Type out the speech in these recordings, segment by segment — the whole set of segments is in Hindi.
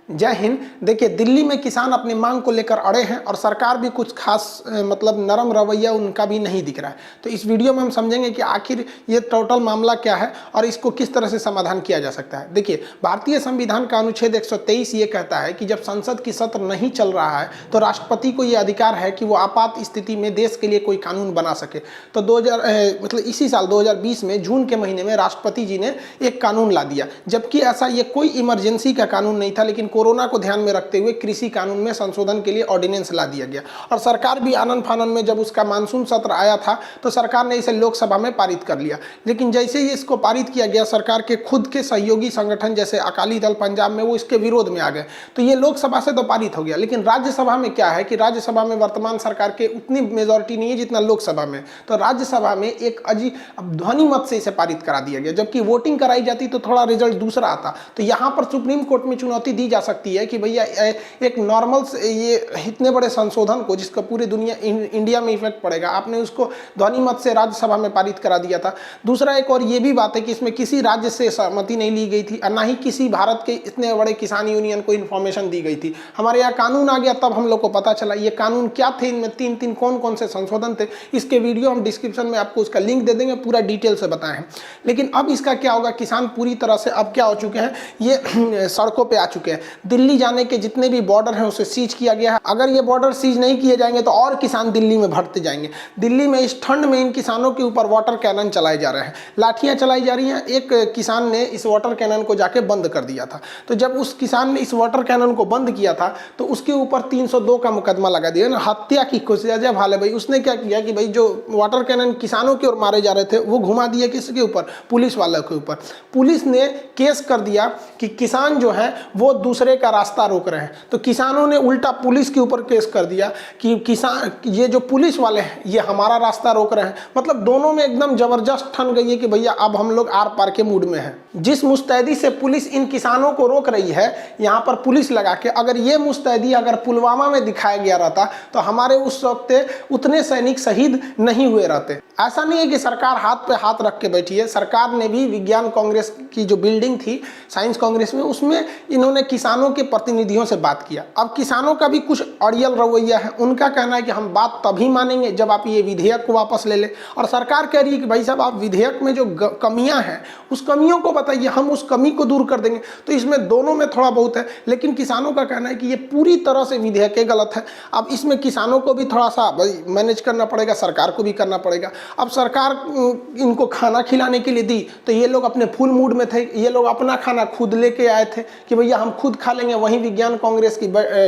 जय हिंद। देखिए, दिल्ली में किसान अपनी मांग को लेकर अड़े हैं और सरकार भी कुछ खास मतलब नरम रवैया उनका भी नहीं दिख रहा है। तो इस वीडियो में हम समझेंगे कि आखिर ये टोटल मामला क्या है और इसको किस तरह से समाधान किया जा सकता है। देखिए, भारतीय संविधान का अनुच्छेद 123 ये कहता है कि जब संसद की सत्र नहीं चल रहा है तो राष्ट्रपति को ये अधिकार है कि वो आपात स्थिति में देश के लिए कोई कानून बना सके। तो इसी साल 2020 में जून के महीने में राष्ट्रपति जी ने एक कानून ला दिया, जबकि ऐसा ये कोई इमरजेंसी का कानून नहीं था, लेकिन कोरोना को ध्यान में रखते हुए कृषि कानून में संशोधन के लिए ऑर्डिनेंस ला दिया गया। और सरकार भी आनन फानन में जब उसका मानसून सत्र आया था तो सरकार ने इसे लोकसभा में पारित कर लिया। लेकिन जैसे ही इसको पारित किया गया, सरकार के खुद के सहयोगी संगठन जैसे अकाली दल पंजाब में वो इसके विरोध में आ गए। तो ये लोकसभा से तो पारित हो गया, लेकिन राज्यसभा में क्या है कि राज्यसभा में वर्तमान सरकार के उतनी मेजोरिटी नहीं है जितना लोकसभा में। तो राज्यसभा में एक अजीब ध्वनि मत से इसे पारित करा दिया गया, जबकि वोटिंग कराई जाती तो थोड़ा रिजल्ट दूसरा आता। तो यहाँ पर सुप्रीम कोर्ट में चुनौती दी जा सकती है कि भैया एक नॉर्मल ये इतने बड़े संशोधन को जिसका पूरी दुनिया इंडिया में इफेक्ट पड़ेगा, आपने उसको ध्वनि मत से राज्यसभा में पारित करा दिया था। दूसरा एक और ये भी बात है कि इसमें किसी राज्य से सहमति नहीं ली गई थी और ना ही किसी भारत के इतने बड़े किसान यूनियन को इन्फॉर्मेशन दी गई थी। हमारे यहाँ कानून आ गया तब हम लोग को पता चला ये कानून क्या थे, इनमें तीन कौन कौन से संशोधन थे। इसके वीडियो हम डिस्क्रिप्शन में आपको उसका लिंक दे देंगे, पूरा डिटेल से बताए हैं। लेकिन अब इसका क्या होगा, किसान पूरी तरह से अब क्या हो चुके हैं, ये सड़कों पे आ चुके हैं। दिल्ली जाने के जितने भी बॉर्डर हैं उसे सीज किया गया है। अगर ये बॉर्डर सीज नहीं किए जाएंगे तो और किसान दिल्ली में भटते जाएंगे। दिल्ली में इस ठंड में इन किसानों के ऊपर वाटर कैनन चलाए जा रहे हैं, लाठियां चलाई जा रही हैं। एक किसान ने इस वाटर कैनन को जाके बंद कर दिया था। तो जब उस किसान ने इस वाटर कैनन को बंद किया था तो उसके ऊपर 302 का मुकदमा लगा दिया ना, हत्या की कोशिश। जब हाले भाई उसने क्या किया कि भाई जो वाटर कैनन किसानों की ओर मारे जा रहे थे वो घुमा दिया किसके ऊपर, पुलिस वालों के ऊपर। पुलिस ने केस कर दिया कि किसान जो है वो दूसरे का रास्ता रोक रहे हैं। तो किसानों ने उल्टा पुलिस के ऊपर केस कर दिया कि किसान ये जो पुलिस वाले हैं ये हमारा रास्ता रोक रहे हैं। मतलब दोनों में एकदम जबरदस्त ठन गई है कि भैया अब हम लोग आर पार के मूड में हैं। जिस मुस्तैदी से पुलिस इन किसानों को रोक रही है यहाँ पर पुलिस लगा के, अगर ये मुस्तैदी अगर पुलवामा में दिखाया गया रहता तो हमारे उस वक्त उतने सैनिक शहीद नहीं हुए रहते। ऐसा नहीं है कि सरकार हाथ पे हाथ रख के बैठी है। सरकार ने भी विज्ञान कांग्रेस की जो बिल्डिंग थी साइंस कांग्रेस में, उसमें इन्होंने किसानों के प्रतिनिधियों से बात किया। अब किसानों का भी कुछ अड़ियल रवैया है। उनका कहना है कि हम बात तभी मानेंगे जब आप ये विधेयक को वापस ले ले। और सरकार कह रही है कि भाई साहब आप विधेयक में जो कमियां हैं उस कमियों को बताइए, हम उस कमी को दूर कर देंगे। तो इसमें दोनों में थोड़ा बहुत है, लेकिन किसानों का कहना है कि ये पूरी तरह से विधेयक गलत है। अब इसमें किसानों को भी थोड़ा सा मैनेज करना पड़ेगा, सरकार को भी करना पड़ेगा। अब सरकार इनको खाना खिलाने के लिए दी तो ये लोग अपने फुल मूड में थे, ये लोग अपना खाना खुद लेके आए थे कि भैया हम खुद खा लेंगे। वहीं विज्ञान कांग्रेस की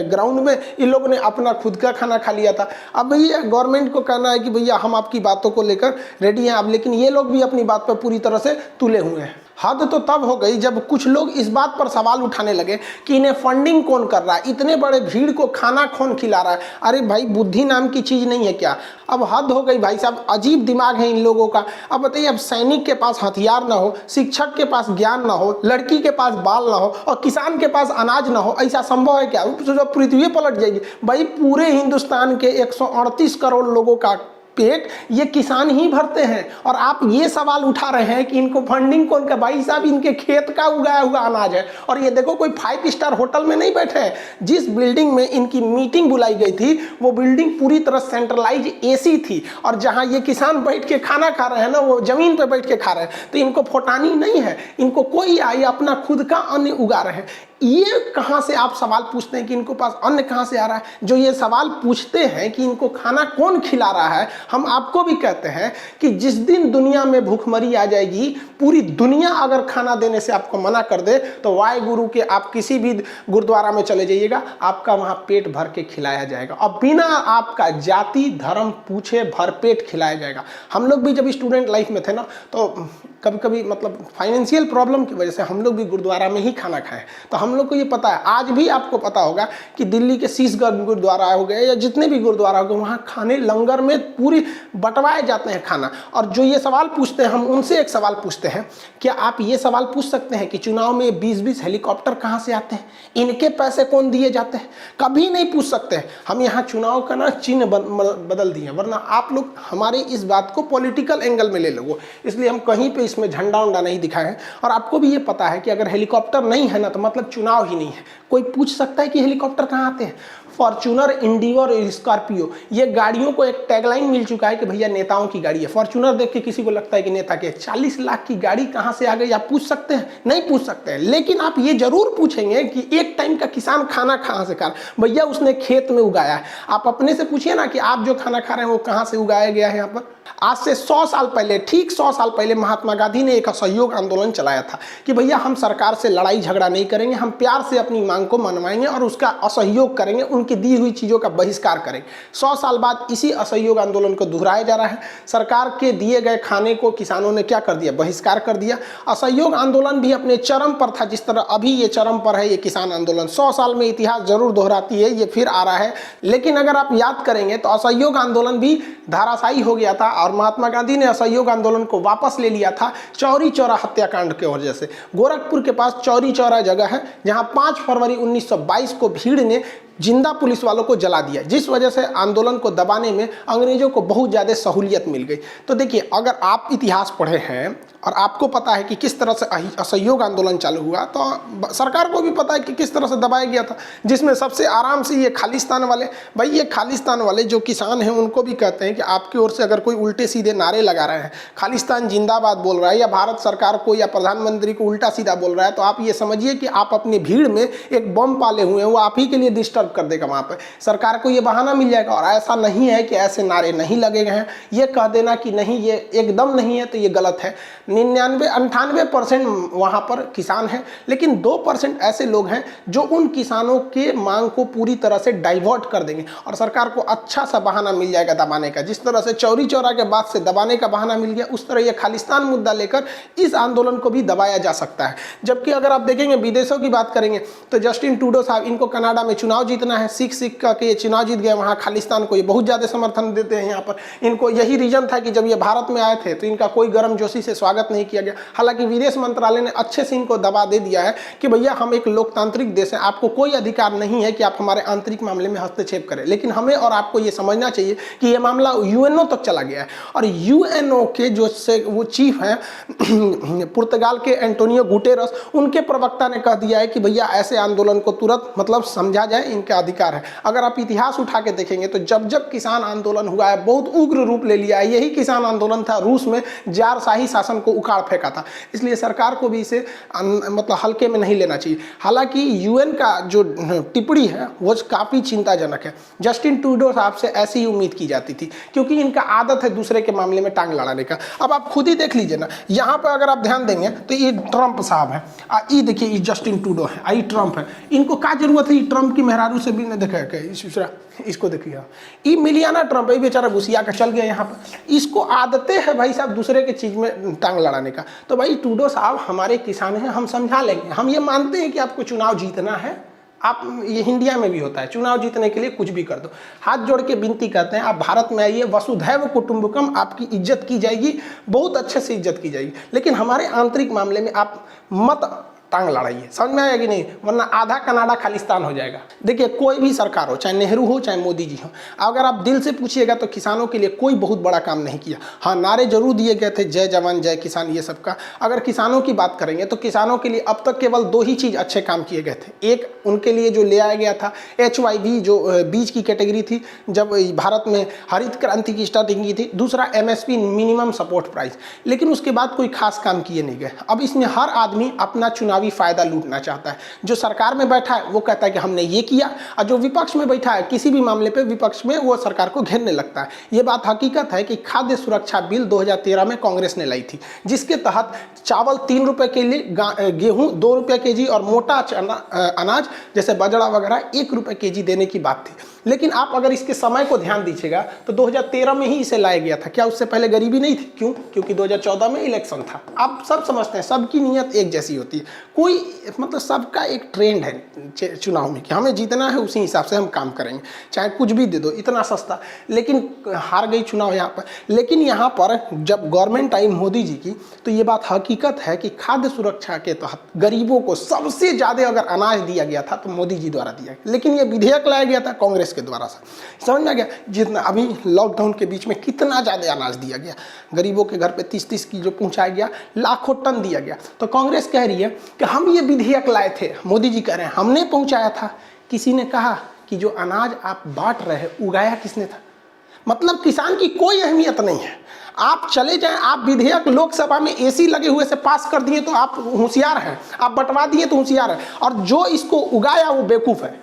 ग्राउंड में इन लोगों ने अपना खुद का खाना खा लिया था। अब भैया गवर्नमेंट को कहना है कि भैया हम आपकी बातों को लेकर रेडी हैं अब, लेकिन ये लोग भी अपनी बात पर पूरी तरह से तुले हुए हैं। हद तो तब हो गई जब कुछ लोग इस बात पर सवाल उठाने लगे कि इन्हें फंडिंग कौन कर रहा है, इतने बड़े भीड़ को खाना कौन खिला रहा है। अरे भाई बुद्धि नाम की चीज नहीं है क्या? अब हद हो गई भाई साहब, अजीब दिमाग है इन लोगों का। अब बताइए, अब सैनिक के पास हथियार ना हो, शिक्षक के पास ज्ञान ना हो, लड़की के पास बाल ना हो और किसान के पास अनाज ना हो, ऐसा संभव है क्या? तो पृथ्वी पलट जाएगी भाई। पूरे हिंदुस्तान के 138 करोड़ लोगों का पेट ये किसान ही भरते हैं और आप ये सवाल उठा रहे हैं कि इनको फंडिंग कौन का? भाई साहब इनके खेत का उगाया हुआ अनाज है। और ये देखो कोई 5 स्टार होटल में नहीं बैठे हैं। जिस बिल्डिंग में इनकी मीटिंग बुलाई गई थी वो बिल्डिंग पूरी तरह सेंट्रलाइज एसी थी और जहां ये किसान बैठ के खाना खा रहे हैं ना, वो जमीन पे बैठ के खा रहे हैं। तो इनको फोटानी नहीं है, इनको कोई आए अपना खुद का अन्न उगा रहे हैं। ये कहां से आप सवाल पूछते हैं कि इनको पास अन्न कहां से आ रहा है? जो ये सवाल पूछते हैं कि इनको खाना कौन खिला रहा है, हम आपको भी कहते हैं कि जिस दिन दुनिया में भूखमरी आ जाएगी, पूरी दुनिया अगर खाना देने से आपको मना कर दे तो वाहे गुरु के आप किसी भी गुरुद्वारा में चले जाइएगा, आपका वहां पेट भर के खिलाया जाएगा और बिना आपका जाति धर्म पूछे भरपेट खिलाया जाएगा। हम लोग भी जब स्टूडेंट लाइफ में थे ना, तो कभी कभी मतलब फाइनेंशियल प्रॉब्लम की वजह से हम लोग भी गुरुद्वारा में ही खाना खाएं। तो हम लोग को ये पता है, आज भी आपको पता होगा कि दिल्ली के शीशगढ़ गुरुद्वारा हो गए या जितने भी गुरुद्वारा हो गए, वहाँ खाने लंगर में पूरी बंटवाए जाते हैं खाना। और जो ये सवाल पूछते हैं, हम उनसे एक सवाल पूछते हैं, क्या आप ये सवाल पूछ सकते हैं कि चुनाव में 20-20 हेलीकॉप्टर कहाँ से आते हैं, इनके पैसे कौन दिए जाते हैं? कभी नहीं पूछ सकते। हम यहाँ चुनाव का ना चिन्ह बदल दिए, वरना आप लोग हमारे इस बात को पॉलिटिकल एंगल में ले लो, इसलिए हम कहीं पे इस जिसमें झंडा उंडा नहीं दिखाए हैं। और आपको भी ये पता है कि अगर हेलीकॉप्टर नहीं है ना तो मतलब चुनाव ही नहीं है। कोई पूछ सकता है कि हेलीकॉप्टर कहाँ आते हैं? फॉर्च्यूनर, इंडिगो और स्कॉर्पियो, ये गाड़ियों को एक टैगलाइन मिल चुका है कि भैया नेताओं की गाड़ी है। फॉर्च्यूनर देख के किसी को लगता है कि नेता के 40 लाख की गाड़ी कहाँ से आ गई? आप पूछ सकते हैं? नहीं पूछ सकते हैं। लेकिन आप ये जरूर पूछेंगे कि एक टाइम का किसान खाना कहाँ से खा रहा है? भैया उसने खेत में उगाया है। आप अपने से पूछिए ना कि आप जो खाना खा रहे हैं वो कहाँ से उगाया गया है। यहाँ पर आज से 100 साल पहले, ठीक 100 साल पहले महात्मा गांधी ने एक असहयोग आंदोलन चलाया था कि भैया हम सरकार से लड़ाई झगड़ा नहीं करेंगे, हम प्यार से अपनी मांग को मनवाएंगे और उसका असहयोग करेंगे, उनकी दी हुई चीज़ों का बहिष्कार करेंगे। 100 साल बाद इसी असहयोग आंदोलन को दोहराया जा रहा है। सरकार के दिए गए खाने को किसानों ने क्या कर दिया? बहिष्कार कर दिया। असहयोग आंदोलन भी अपने चरम पर था, जिस तरह अभी ये चरम पर है ये किसान आंदोलन। 100 साल में इतिहास जरूर दोहराती है, ये फिर आ रहा है। लेकिन अगर आप याद करेंगे तो असहयोग आंदोलन भी धाराशायी हो गया था और महात्मा गांधी ने असहयोग आंदोलन को वापस ले लिया था चौरी चौरा हत्याकांड के वजह से। गोरखपुर के पास चौरी चौरा जगह है जहां 5 फरवरी 1922 को भीड़ ने जिंदा पुलिस वालों को जला दिया, जिस वजह से आंदोलन को दबाने में अंग्रेजों को बहुत ज़्यादा सहूलियत मिल गई। तो देखिए, अगर आप इतिहास पढ़े हैं और आपको पता है कि किस तरह से असहयोग आंदोलन चालू हुआ, तो सरकार को भी पता है कि किस तरह से दबाया गया था, जिसमें सबसे आराम से ये खालिस्तान वाले, भाई ये खालिस्तान वाले जो किसान हैं उनको भी कहते हैं कि आपकी ओर से अगर कोई उल्टे सीधे नारे लगा रहे हैं, खालिस्तान जिंदाबाद बोल रहा है या भारत सरकार को या प्रधानमंत्री को उल्टा सीधा बोल रहा है, तो आप ये समझिए कि आप अपनी भीड़ में एक बम पाले हुए हैं, वो आप ही के लिए डिस्टर्ब कर देगा। वहां पे सरकार को ये बहाना मिल जाएगा। और ऐसा नहीं है कि ऐसे नारे नहीं लगे गए हैं, ये कह देना कि नहीं ये एकदम नहीं है तो ये गलत है। 99-98% वहां पर किसान हैं, लेकिन 2% ऐसे लोग हैं जो उन किसानों के मांग को पूरी तरह से डाइवर्ट कर देंगे और सरकार को अच्छा सा बहाना मिल जाएगा दबाने का। जिस तरह से चौरी चौरा के बाद से दबाने का बहाना मिल गया, उस तरह ये खालिस्तान मुद्दा लेकर इस आंदोलन को भी दबाया जा सकता है। जबकि अगर आप देखेंगे विदेशों की बात करेंगे तो जस्टिन ट्रूडो साहब, इनको कनाडा में चुनाव जीतना है, सीख के ये चुनाव जीत गए। वहाँ खालिस्तान को ये बहुत ज़्यादा समर्थन देते हैं। यहाँ पर इनको यही रीजन था कि जब ये भारत में आए थे तो इनका कोई गर्मजोशी से स्वागत नहीं किया गया। हालांकि विदेश मंत्रालय ने अच्छे से इनको दबा दे दिया है कि भैया हम एक लोकतांत्रिक देश हैं, आपको कोई अधिकार नहीं है कि आप हमारे आंतरिक मामले में हस्तक्षेप करें। लेकिन हमें और आपको ये समझना चाहिए कि ये मामला यूएनओ तक चला गया है और यूएनओ के जो वो चीफ हैं पुर्तगाल के एंटोनियो गुटेरस, उनके प्रवक्ता ने कह दिया है कि भैया ऐसे आंदोलन को तुरंत मतलब समझा जाए, इनका अधिकार है। अगर आप इतिहास उठा के देखेंगे तो जब जब किसान आंदोलन हुआ है बहुत उग्र रूप ले लिया है। यही किसान आंदोलन था रूस में जारशाही शासन को उखाड़ फेंका था। इसलिए सरकार को भी इसे मतलब हल्के में नहीं लेना चाहिए। हालांकि यूएन का जो टिप्पणी है वो काफ़ी चिंताजनक है। जस्टिन ट्रूडो साहब से ऐसी ही उम्मीद की जाती थी क्योंकि इनका आदत है दूसरे के मामले में टांग लड़ाने का। अब आप खुद ही देख लीजिए ना, यहाँ पर अगर आप ध्यान देंगे तो ये ट्रंप साहब है, ये देखिए ये जस्टिन ट्रूडो है, ये ट्रंप है। इनको क्या जरूरत है ट्रंप की मेहरारू से भी नहीं देखा है? इसको देखिए, ये मिलियाना ट्रंप है, बेचारा घुसिया का चल गया यहाँ पर। इसको आदतें है भाई साहब दूसरे के चीज़ में टांग लड़ाने का। तो भाई ट्रूडो साहब हमारे किसान हैं, हम समझा लेंगे। हम ये मानते हैं कि आपको चुनाव जीतना है, आप ये इंडिया में भी होता है, चुनाव जीतने के लिए कुछ भी कर दो। हाथ जोड़ के विनती करते हैं, आप भारत में आइए, वसुधैव कुटुंबकम, आपकी इज्जत की जाएगी, बहुत अच्छे से इज्जत की जाएगी। लेकिन हमारे आंतरिक मामले में आप मत टांग लड़ाइए। समझ में आएगा कि नहीं? वरना आधा कनाडा खालिस्तान हो जाएगा। देखिए, कोई भी सरकार हो, चाहे नेहरू हो चाहे मोदी जी हो, अगर आप दिल से पूछिएगा तो किसानों के लिए कोई बहुत बड़ा काम नहीं किया। हाँ, नारे जरूर दिए गए थे, जय जवान जय किसान, ये सब का। अगर किसानों की बात करेंगे तो किसानों के लिए अब तक केवल 2 ही चीज़ अच्छे काम किए गए थे। एक उनके लिए जो ले आया गया था HYV, जो बीज की कैटेगरी थी जब भारत में हरित क्रांति की स्टार्टिंग की थी। दूसरा MSP, मिनिमम सपोर्ट प्राइस। लेकिन उसके बाद कोई खास काम किए नहीं गए। अब इसमें हर आदमी अपना चुनावी फायदा लूटना चाहता है। जो सरकार में बैठा है वो कहता है कि हमने ये किया, और जो विपक्ष में बैठा है किसी भी मामले पे विपक्ष में वो सरकार को घेरने लगता है। ये बात हकीकत है कि खाद्य सुरक्षा बिल 2013 में कांग्रेस ने लाई थी, जिसके तहत चावल 3 रुपए के लिए, गेहूं 2 रुपए केजी और मोटा अनाज जैसे बाजरा वगैरह 1 रुपए केजी देने की बात थी। लेकिन आप अगर इसके समय को ध्यान दीजिएगा तो 2013 में ही इसे लाया गया था। क्या उससे पहले गरीबी नहीं थी? क्यों? क्योंकि 2014 में इलेक्शन था। आप सब समझते हैं सबकी नीयत एक जैसी होती है। कोई मतलब सबका एक ट्रेंड है चुनाव में कि हमें जीतना है, उसी हिसाब से हम काम करेंगे, चाहे कुछ भी दे दो, इतना सस्ता। लेकिन हार गई चुनाव यहाँ पर। लेकिन यहाँ पर जब गवर्नमेंट आई मोदी जी की, तो ये बात हकीकत है कि खाद्य सुरक्षा के तहत गरीबों को सबसे ज़्यादा अगर अनाज दिया गया था तो मोदी जी द्वारा दिया गया। लेकिन ये विधेयक लाया गया था कांग्रेस के द्वारा से, समझ में आ गया। जितना अभी लॉकडाउन के बीच में कितना ज़्यादा अनाज दिया गया, गरीबों के घर पे 30-30 किलो पहुँचाया गया, लाखों टन दिया गया। तो कांग्रेस कह रही है कि हम ये विधेयक लाए थे, मोदी जी कह रहे हैं हमने पहुँचाया था। किसी ने कहा कि जो अनाज आप बांट रहे हैं उगाया किसने था? मतलब किसान की कोई अहमियत नहीं है। आप चले जाएं, आप विधेयक लोकसभा में एसी लगे हुए से पास कर दिए तो आप होशियार हैं, आप बंटवा दिए तो होशियार हैं, और जो इसको उगाया वो बेवकूफ़ है।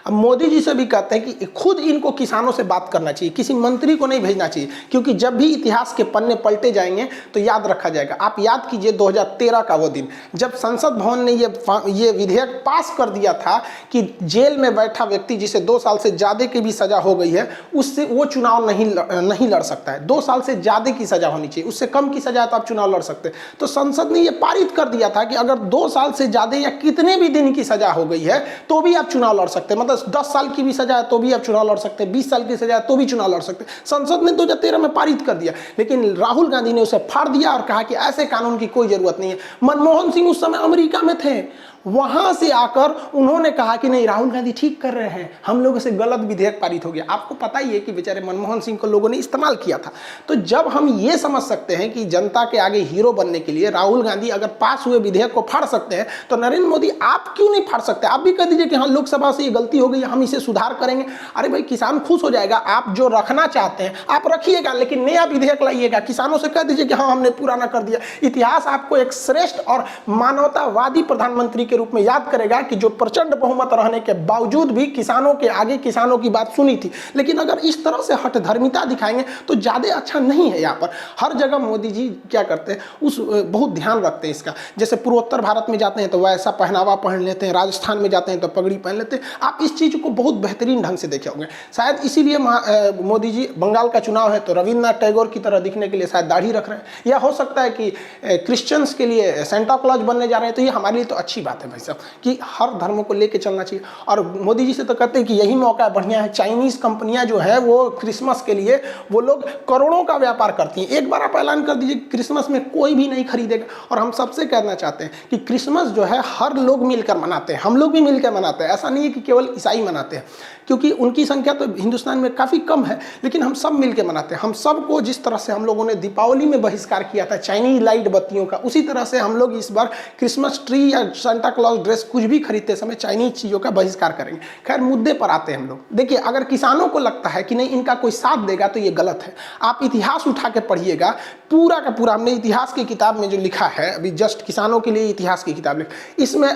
अब मोदी जी से भी कहते हैं कि खुद इनको किसानों से बात करना चाहिए, किसी मंत्री को नहीं भेजना चाहिए, क्योंकि जब भी इतिहास के पन्ने पलटे जाएंगे तो याद रखा जाएगा। आप याद कीजिए 2013 का वो दिन जब संसद भवन ने ये विधेयक पास कर दिया था कि जेल में बैठा व्यक्ति जिसे 2 साल से ज़्यादा की भी सज़ा हो गई है, उससे वो चुनाव नहीं लड़ सकता है। 2 साल से ज़्यादा की सज़ा होनी चाहिए, उससे कम की सज़ा है तो आप चुनाव लड़ सकते हैं। तो संसद ने ये पारित कर दिया था कि अगर 2 साल से ज़्यादा या कितने भी दिन की सज़ा हो गई है तो भी आप चुनाव लड़ सकते हैं। मतलब 10 साल की भी सजा है तो भी आप चुनाव लड़ सकते हैं, 20 साल की सजा है तो भी चुनाव लड़ सकते हैं। संसद ने 2013 में पारित कर दिया, लेकिन राहुल गांधी ने उसे फाड़ दिया और कहा कि ऐसे कानून की कोई जरूरत नहीं है। मनमोहन सिंह उस समय अमेरिका में थे, वहां से आकर उन्होंने कहा कि नहीं, राहुल गांधी ठीक कर रहे हैं, हम लोगों से गलत विधेयक पारित हो गया। आपको पता ही है कि बेचारे मनमोहन सिंह को लोगों ने इस्तेमाल किया था। तो जब हम ये समझ सकते हैं कि जनता के आगे हीरो बनने के लिए राहुल गांधी अगर पास हुए विधेयक को फाड़ सकते हैं, तो नरेंद्र मोदी आप क्यों नहीं फाड़ सकते? आप भी कह दीजिए कि हाँ, लोकसभा से ये गलती हो गई, हम इसे सुधार करेंगे। अरे भाई, किसान खुश हो जाएगा। आप जो रखना चाहते हैं आप रखिएगा, लेकिन नया विधेयक लाइएगा। किसानों से कह दीजिए कि हाँ, हमने पुराना कर दिया। इतिहास आपको एक श्रेष्ठ और मानवतावादी प्रधानमंत्री के रूप में याद करेगा कि जो प्रचंड बहुमत रहने के बावजूद भी किसानों के आगे किसानों की बात सुनी थी। लेकिन अगर इस तरह से हठधर्मिता दिखाएंगे तो ज्यादा अच्छा नहीं है। यहाँ पर हर जगह मोदी जी क्या करते हैं, उस बहुत ध्यान रखते हैं इसका। जैसे पूर्वोत्तर भारत में जाते हैं तो वैसा पहनावा पहन लेते हैं, राजस्थान में जाते हैं तो पगड़ी पहन लेते हैं। आप इस चीज को बहुत बेहतरीन ढंग से देखे होंगे। शायद इसीलिए मोदी जी, बंगाल का चुनाव है तो रविन्द्रनाथ टैगोर की तरह दिखने के लिए शायद दाढ़ी रख रहे हैं, या हो सकता है कि क्रिश्चियंस के लिए सेंटा क्लॉज बनने जा रहे हैं। तो ये हमारे लिए तो अच्छी बात है भाई साहब कि हर धर्मों को लेके चलना चाहिए। और मोदी जी से तो कहते हैं कि यही मौका बढ़िया है। चाइनीज कंपनियां जो है वो क्रिसमस के लिए वो लोग करोड़ों का व्यापार करती हैं। एक बार आप ऐलान कर दीजिए क्रिसमस में कोई भी नहीं खरीदेगा। और हम सबसे कहना चाहते हैं कि क्रिसमस जो है हर लोग मिलकर मनाते हैं, हम लोग भी मिलकर मनाते हैं। ऐसा नहीं है कि केवल ईसाई मनाते हैं, क्योंकि उनकी संख्या तो हिंदुस्तान में काफ़ी कम है, लेकिन हम सब मिलकर मनाते हैं। हम सबको जिस तरह से हम लोगों ने दीपावली में बहिष्कार किया था चाइनीज लाइट बत्तियों का, उसी तरह से हम लोग इस बार क्रिसमस ट्री या सेंटा क्लॉज ड्रेस कुछ भी खरीदते समय चाइनीज चीज़ों का बहिष्कार करेंगे। खैर, मुद्दे पर आते हैं हम लोग। देखिए, अगर किसानों को लगता है कि नहीं इनका कोई साथ देगा तो ये गलत है। आप इतिहास उठा के पढ़िएगा, पूरा का पूरा हमने इतिहास की किताब में जो लिखा है, अभी जस्ट किसानों के लिए इतिहास की किताब लिखी, इसमें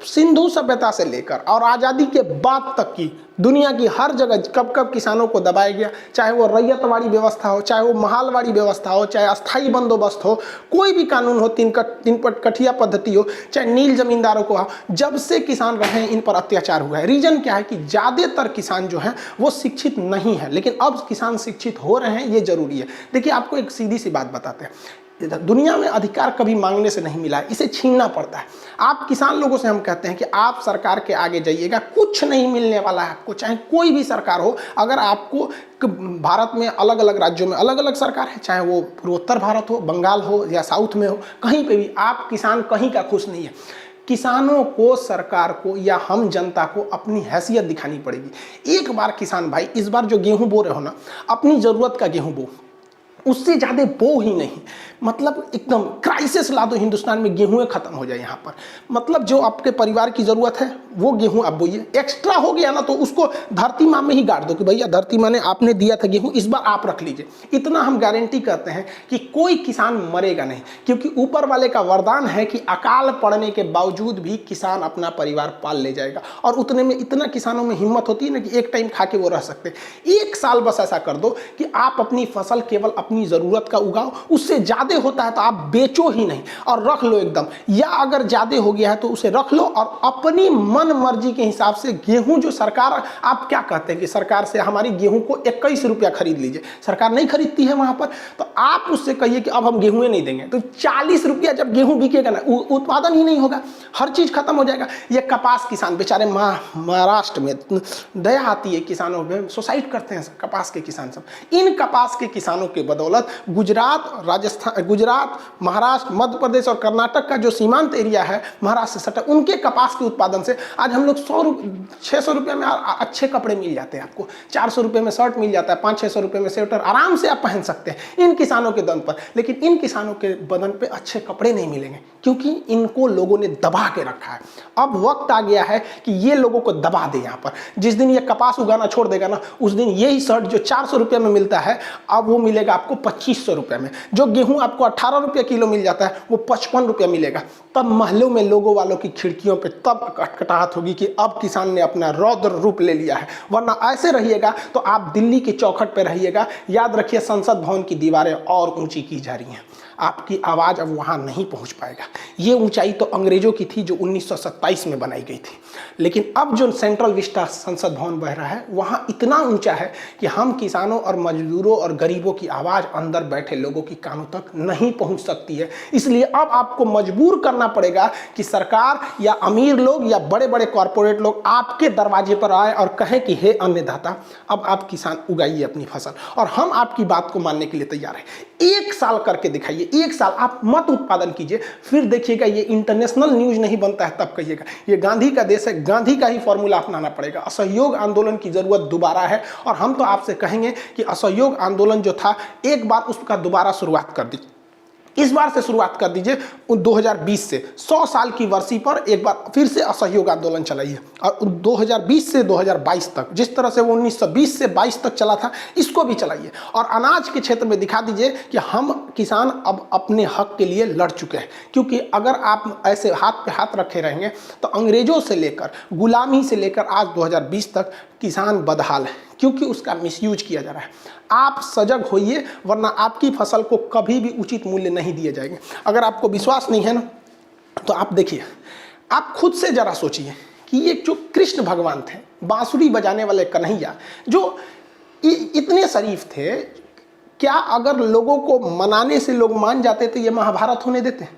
सिंधु सभ्यता से लेकर और आज़ादी के बाद तक की दुनिया की हर जगह कब कब किसानों को दबाया गया, चाहे वो रैयतवाड़ी व्यवस्था हो, चाहे वो महालवाड़ी व्यवस्था हो, चाहे अस्थाई बंदोबस्त हो, कोई भी कानून हो, तीन कठिया पद्धति हो, चाहे नील जमींदारों को हो, जब से किसान रहे हैं इन पर अत्याचार हुआ है। रीजन क्या है कि ज़्यादातर किसान जो हैं वो शिक्षित नहीं है, लेकिन अब किसान शिक्षित हो रहे हैं, ये जरूरी है। देखिए, आपको एक सीधी सी बात बताते हैं, दुनिया में अधिकार कभी मांगने से नहीं मिला है, इसे छीनना पड़ता है। आप किसान लोगों से हम कहते हैं कि आप सरकार के आगे जाइएगा, कुछ नहीं मिलने वाला है आपको, चाहे कोई भी सरकार हो। अगर आपको भारत में अलग अलग राज्यों में अलग अलग सरकार है, चाहे वो पूर्वोत्तर भारत हो, बंगाल हो या साउथ में हो, कहीं पे भी आप किसान कहीं का खुश नहीं है। किसानों को, सरकार को या हम जनता को अपनी हैसियत दिखानी पड़ेगी। एक बार किसान भाई, इस बार जो गेहूं बो रहे हो ना, अपनी ज़रूरत का गेहूं बो, उससे ज़्यादा बो ही नहीं। मतलब एकदम क्राइसिस ला दो, हिंदुस्तान में गेहूँ खत्म हो जाए यहाँ पर। मतलब जो आपके परिवार की ज़रूरत है वो गेहूँ आप बोइए, एक्स्ट्रा हो गया ना तो उसको धरती माँ में ही गाड़ दो कि भैया धरती माँ ने आपने दिया था गेहूँ, इस बार आप रख लीजिए। इतना हम गारंटी करते हैं कि कोई किसान मरेगा नहीं, क्योंकि ऊपर वाले का वरदान है कि अकाल पड़ने के बावजूद भी किसान अपना परिवार पाल ले जाएगा। और उतने में इतना किसानों में हिम्मत होती है ना कि एक टाइम खा के वो रह सकते हैं। 1 साल बस ऐसा कर दो कि आप अपनी फसल केवल अपनी ज़रूरत का उगाओ, उससे ज़्यादा होता है तो आप बेचो ही नहीं और रख लो एकदम, या अगर ज़्यादा हो गया है तो उसे रख लो और अपनी मन मर्जी के हिसाब से गेहूं जो सरकार, आप क्या कहते हैं कि सरकार से हमारी गेहूं को 21 रुपया खरीद लीजिए, सरकार नहीं खरीदती है वहां पर, तो आप उससे कहिए कि अब हम गेहूं नहीं देंगे, तो 40 रुपया जब गेहूं बिकेगा ना, उत्पादन ही नहीं होगा, हर चीज़ खत्म हो जाएगा। ये कपास किसान बेचारे महाराष्ट्र में दया आती है, किसानों में सुसाइड करते हैं कपास के किसान सब। इन कपास के किसानों के बदौलत गुजरात, राजस्थान, गुजरात, महाराष्ट्र, मध्य प्रदेश और कर्नाटक का जो सीमांत एरिया है महाराष्ट्र से सटा, उनके कपास के उत्पादन से आज हम लोग 600 रुपये में अच्छे कपड़े मिल जाते हैं, आपको 400 रुपये में शर्ट मिल जाता है, 500-600 रुपये में स्वेटर आराम से आप पहन सकते हैं इन किसानों के दम पर। लेकिन इन किसानों के बदन पे अच्छे कपड़े नहीं मिलेंगे क्योंकि इनको लोगों ने दबा के रखा है। अब वक्त आ गया है कि ये लोगों को दबा दे। यहाँ पर जिस दिन ये कपास उगाना छोड़ देगा ना, उस दिन यही शर्ट जो 400 रुपये में मिलता है अब वो मिलेगा आपको 2500 रुपये में। जो गेहूं आपको 18 रुपये किलो मिल जाता है वो 55 रुपये मिलेगा। तब महलों में लोगों वालों की खिड़कियों पे तब कटकटाहट होगी कि अब किसान ने अपना रौद्र रूप ले लिया है। वरना ऐसे रहिएगा तो आप दिल्ली के चौखट पे रहिएगा, याद रखिए संसद भवन की दीवारें और ऊंची की जा रही हैं, आपकी आवाज़ अब वहाँ नहीं पहुँच पाएगा। ये ऊंचाई तो अंग्रेजों की थी जो 1927 में बनाई गई थी, लेकिन अब जो सेंट्रल विस्टा संसद भवन बह रहा है वहाँ इतना ऊंचा है कि हम किसानों और मजदूरों और गरीबों की आवाज़ अंदर बैठे लोगों की कानों तक नहीं पहुँच सकती है। इसलिए अब आपको मजबूर करना पड़ेगा कि सरकार या अमीर लोग या बड़े बड़े कॉरपोरेट लोग आपके दरवाजे पर आए और कहें कि हे अन्नदाता, अब आप किसान उगाइए अपनी फसल और हम आपकी बात को मानने के लिए तैयार हैं। 1 साल करके दिखाइए, 1 साल आप मत उत्पादन कीजिए, फिर देखिएगा ये इंटरनेशनल न्यूज नहीं बनता है तब कहिएगा ये गांधी का देश है। गांधी का ही फॉर्मूला अपनाना पड़ेगा। असहयोग आंदोलन की जरूरत दोबारा है और हम तो आपसे कहेंगे कि असहयोग आंदोलन जो था एक बार उसका दोबारा शुरुआत कर दीजिए, इस बार से शुरुआत कर दीजिए 2020 से 100 साल की वर्षी पर एक बार फिर से असहयोग आंदोलन चलाइए और 2020 से 2022 तक जिस तरह से वो 1920 से 22 तक चला था इसको भी चलाइए और अनाज के क्षेत्र में दिखा दीजिए कि हम किसान अब अपने हक के लिए लड़ चुके हैं। क्योंकि अगर आप ऐसे हाथ पे हाथ रखे रहेंगे तो अंग्रेजों से लेकर गुलामी से लेकर आज 2020 तक किसान बदहाल है क्योंकि उसका मिसयूज किया जा रहा है। आप सजग होइए वरना आपकी फसल को कभी भी उचित मूल्य नहीं दिए जाएंगे। अगर आपको विश्वास नहीं है ना तो आप देखिए, आप खुद से जरा सोचिए कि ये जो कृष्ण भगवान थे, बांसुरी बजाने वाले कन्हैया जो इतने शरीफ थे, क्या अगर लोगों को मनाने से लोग मान जाते तो ये महाभारत होने देते?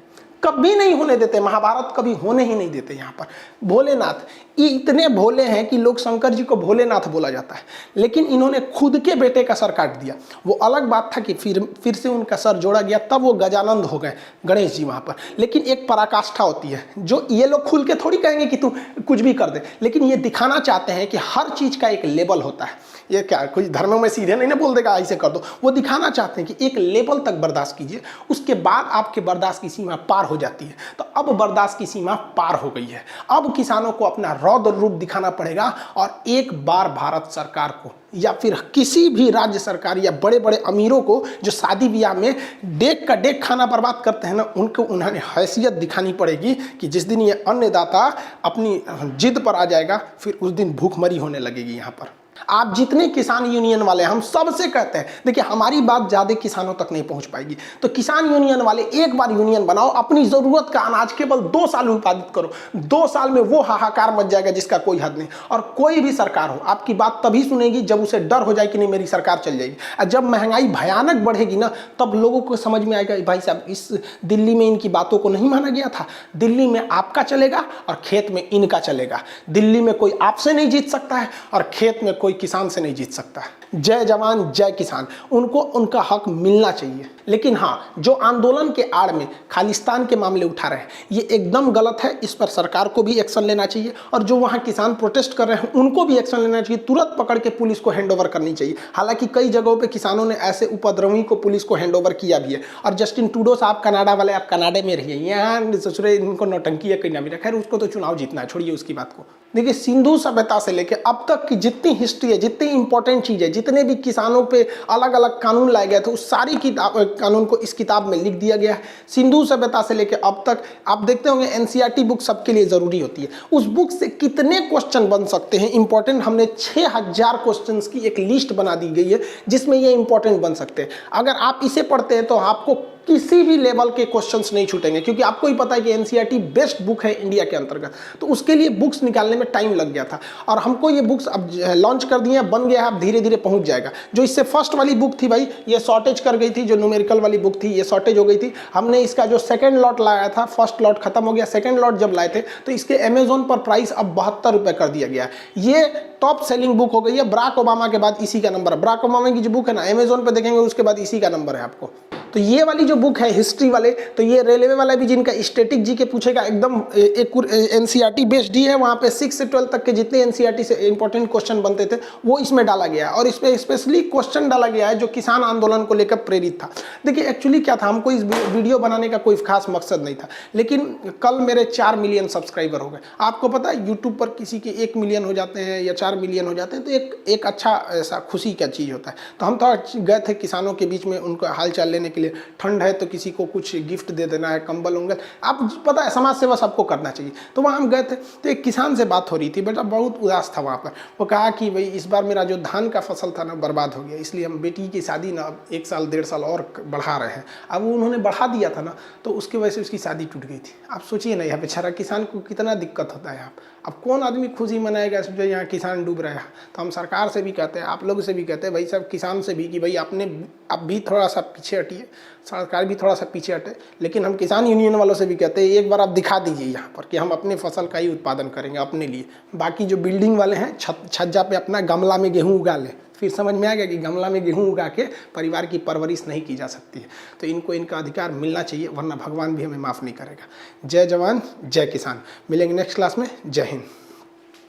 कभी नहीं होने देते, महाभारत कभी होने ही नहीं देते। यहाँ पर भोलेनाथ ये इतने भोले हैं कि लोग शंकर जी को भोलेनाथ बोला जाता है, लेकिन इन्होंने खुद के बेटे का सर काट दिया। वो अलग बात था कि फिर से उनका सर जोड़ा गया, तब वो गजानंद हो गए गणेश जी वहाँ पर। लेकिन एक पराकाष्ठा होती है जो ये लोग खुल के थोड़ी कहेंगे कि तू कुछ भी कर दे, लेकिन ये दिखाना चाहते हैं कि हर चीज़ का एक लेवल होता है। ये क्या कोई धर्मों में सीधे नहीं ना बोल देगा ऐसे कर दो, वो दिखाना चाहते हैं कि एक लेवल तक बर्दाश्त कीजिए, उसके बाद आपके बर्दाश्त की सीमा पार हो जाती है। तो अब बर्दाश्त की सीमा पार हो गई है। अब किसानों को अपना रौद्र रूप दिखाना पड़ेगा और एक बार भारत सरकार को या फिर किसी भी राज्य सरकार या बड़े बड़े अमीरों को जो शादी ब्याह में डेक का डेक खाना बर्बाद करते हैं ना, उनको उन्हें हैसियत दिखानी पड़ेगी कि जिस दिन ये अन्नदाता अपनी जिद पर आ जाएगा फिर उस दिन भूखमरी होने लगेगी। यहाँ पर आप जितने किसान यूनियन वाले हैं, हम सबसे कहते हैं, देखिए हमारी बात ज़्यादा किसानों तक नहीं पहुंच पाएगी, तो किसान यूनियन वाले एक बार यूनियन बनाओ, अपनी ज़रूरत का अनाज केवल 2 साल उत्पादित करो। 2 साल में वो हाहाकार मच जाएगा जिसका कोई हद नहीं। और कोई भी सरकार हो आपकी बात तभी सुनेगी जब उसे डर हो जाए कि नहीं मेरी सरकार चल जाएगी। और जब महंगाई भयानक बढ़ेगी ना, तब लोगों को समझ में आएगा भाई साहब इस दिल्ली में इनकी बातों को नहीं माना गया था। दिल्ली में आपका चलेगा और खेत में इनका चलेगा। दिल्ली में कोई आपसे नहीं जीत सकता है और खेत में कोई किसान से नहीं जीत सकता है। जय जवान जय किसान, उनको उनका हक मिलना चाहिए। लेकिन हाँ, जो आंदोलन के आड़ में खालिस्तान के मामले उठा रहे हैं ये एकदम गलत है। इस पर सरकार को भी एक्शन लेना चाहिए और जो वहाँ किसान प्रोटेस्ट कर रहे हैं उनको भी एक्शन लेना चाहिए। तुरंत पकड़ के पुलिस को हैंडओवर करनी चाहिए। हालांकि कई जगहों पे किसानों ने ऐसे उपद्रवी को पुलिस को हैंडओवर किया भी है। और जस्टिन ट्रूडो साहब कनाडा वाले, आप कनाडा में रहिए, यहाँ ससुरे इनको नौटंकी है कहीं ना भी। खैर उसको तो चुनाव जीतना है, छोड़िए उसकी बात को। देखिए सिंधु सभ्यता से लेकर अब तक की जितनी हिस्ट्री है, जितनी इंपॉर्टेंट चीज़ है, जितने भी किसानों पे अलग अलग कानून लाए गए थे, उस सारी की कानून को इस किताब में लिख दिया गया है। सिंधु सभ्यता से लेकर अब तक आप देखते होंगे एनसीईआरटी बुक सबके लिए ज़रूरी होती है। उस बुक से कितने क्वेश्चन बन सकते हैं इंपॉर्टेंट, हमने 6000 क्वेश्चंस की एक लिस्ट बना दी गई है जिसमें ये इंपॉर्टेंट बन सकते हैं। अगर आप इसे पढ़ते हैं तो आपको किसी भी लेवल के क्वेश्चंस नहीं छूटेंगे, क्योंकि आपको ही पता है कि एनसीईआरटी बेस्ट बुक है इंडिया के अंतर्गत। तो उसके लिए बुक्स निकालने में टाइम लग गया था और हमको ये बुक्स अब लॉन्च कर दिए हैं, बन गया है, अब धीरे धीरे पहुंच जाएगा। जो इससे फर्स्ट वाली बुक थी भाई, ये शॉर्टेज कर गई थी, जो न्यूमेरिकल वाली बुक थी ये शॉर्टेज हो गई थी। हमने इसका जो सेकेंड लॉट लाया था, फर्स्ट लॉट खत्म हो गया, सेकेंड लॉट जब लाए थे तो इसके अमेजोन पर प्राइस अब 72 रुपये कर दिया गया है। ये टॉप सेलिंग बुक हो गई है। बराक ओबामा के बाद इसी का नंबर है। बराक ओबामा की जो बुक है ना, अमेजोन पर देखेंगे उसके बाद इसी का नंबर है आपको। तो ये वाली जो बुक है हिस्ट्री वाले, तो ये रेलवे वाला भी जिनका स्टैटिक जी के पूछेगा, एकदम एक एनसीईआरटी बेस्ड ही है। वहाँ पे 6 से 12 तक के जितने एनसीईआरटी से इंपॉर्टेंट क्वेश्चन बनते थे वो इसमें डाला गया है और इसमें स्पेशली क्वेश्चन डाला गया है जो किसान आंदोलन को लेकर प्रेरित था। देखिए एक्चुअली क्या था, हमको इस वीडियो बनाने का कोई खास मकसद नहीं था, लेकिन कल मेरे 4 मिलियन सब्सक्राइबर हो गए। आपको पता है यूट्यूब पर किसी के 1 मिलियन हो जाते हैं या 4 मिलियन हो जाते हैं तो एक अच्छा ऐसा खुशी का चीज़ होता है। तो हम तो गए थे किसानों के बीच में उनका हाल चाल लेने के लिए। ठंड है तो किसी को कुछ गिफ्ट दे देना है, कंबल उंगल, आप पता है समाज सेवा सबको करना चाहिए। तो वहाँ हम गए थे तो एक किसान से बात हो रही थी, बेटा बहुत उदास था वहाँ पर। वो कहा कि भाई इस बार मेरा जो धान का फसल था ना बर्बाद हो गया, इसलिए हम बेटी की शादी ना अब 1 साल 1.5 साल और बढ़ा रहे हैं। अब उन्होंने बढ़ा दिया था ना तो उसकी वजह से उसकी शादी टूट गई थी। आप सोचिए ना, यहाँ बेचारा किसान को कितना दिक्कत होता है। अब कौन आदमी खुशी मनाएगा जो यहाँ किसान डूब रहा है। तो हम सरकार से भी कहते हैं, आप लोग से भी कहते हैं, भाई सब किसान से भी कि भाई आप भी थोड़ा सा पीछे हटिए, सरकार भी थोड़ा सा पीछे हटे। लेकिन हम किसान यूनियन वालों से भी कहते हैं एक बार आप दिखा दीजिए यहाँ पर कि हम अपने फसल का ही उत्पादन करेंगे अपने लिए। बाकी जो बिल्डिंग वाले हैं छज्जा पे अपना गमला में गेहूँ उगा लें, फिर समझ में आ गया कि गमला में गेहूँ उगा के परिवार की परवरिश नहीं की जा सकती है। तो इनको इनका अधिकार मिलना चाहिए, वरना भगवान भी हमें माफ़ नहीं करेगा। जय जवान जय किसान। मिलेंगे नेक्स्ट क्लास में। जय हिंद।